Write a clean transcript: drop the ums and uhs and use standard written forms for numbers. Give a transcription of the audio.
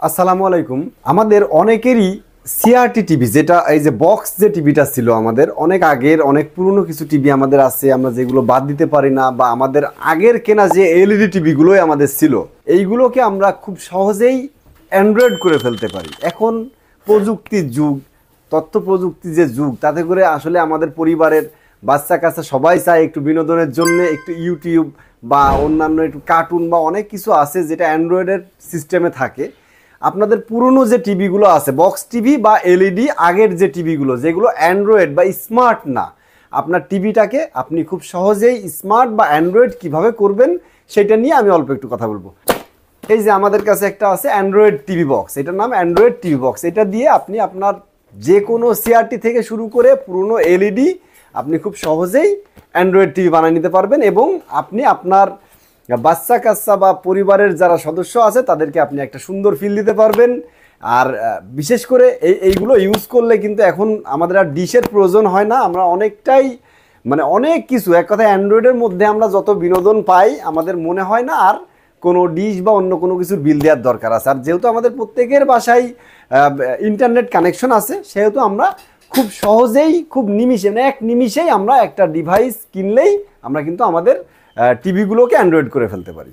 আসসালামু আলাইকুম। আমাদের অনেকেরই সিআরটি টিভি, যেটা এই যে বক্স যে টিভিটা ছিল, আমাদের অনেক আগের অনেক পুরনো কিছু টিভি আমাদের আছে, আমরা যেগুলো বাদ দিতে পারি না, বা আমাদের আগের কেনা যে এলইডি টিভিগুলোই আমাদের ছিল, এইগুলোকে আমরা খুব সহজেই অ্যান্ড্রয়েড করে ফেলতে পারি। এখন প্রযুক্তির যুগ, তথ্য প্রযুক্তি যে যুগ, তাতে করে আসলে আমাদের পরিবারের বাচ্চা কাচ্চা সবাই চায় একটু বিনোদনের জন্য একটু ইউটিউব বা অন্যান্য একটু কার্টুন বা অনেক কিছু আছে যেটা অ্যান্ড্রয়েডের সিস্টেমে থাকে। আপনাদের পুরনো যে টিভিগুলো আছে, বক্স টিভি বা এলইডি, আগের যে টিভিগুলো যেগুলো অ্যান্ড্রয়েড বা স্মার্ট না, আপনার টিভিটাকে আপনি খুব সহজেই স্মার্ট বা অ্যান্ড্রয়েড কিভাবে করবেন সেটা নিয়ে আমি অল্প একটু কথা বলবো। এই যে আমাদের কাছে একটা আছে অ্যান্ড্রয়েড টিভি বক্স, এটার নাম অ্যান্ড্রয়েড টিভি বক্স। এটা দিয়ে আপনি আপনার যে কোনো সিআরটি থেকে শুরু করে পুরনো এলইডি আপনি খুব সহজেই অ্যান্ড্রয়েড টিভি বানিয়ে নিতে পারবেন, এবং আপনি আপনার বাচ্চা কাচ্চা বা পরিবারের যারা সদস্য আছে তাদেরকে আপনি একটা সুন্দর ফিল দিতে পারবেন। আর বিশেষ করে এইগুলো ইউজ করলে কিন্তু এখন আমাদের আর ডিশের প্রয়োজন হয় না। আমরা অনেকটাই অনেক কিছু, এক কথায় অ্যান্ড্রয়েডের মধ্যে আমরা যত বিনোদন পাই আমাদের মনে হয় না আর কোনো ডিশ বা অন্য কোনো কিছুর বিল দেওয়ার দরকার আছে। আর যেহেতু আমাদের প্রত্যেকের বাসায় ইন্টারনেট কানেকশন আছে, সেহেতু আমরা খুব সহজেই, খুব নিমিষে, এক নিমিষেই আমরা একটা ডিভাইস কিনলেই আমরা কিন্তু আমাদের টিভিগুলোকে অ্যান্ড্রয়েড করে ফেলতে পারি।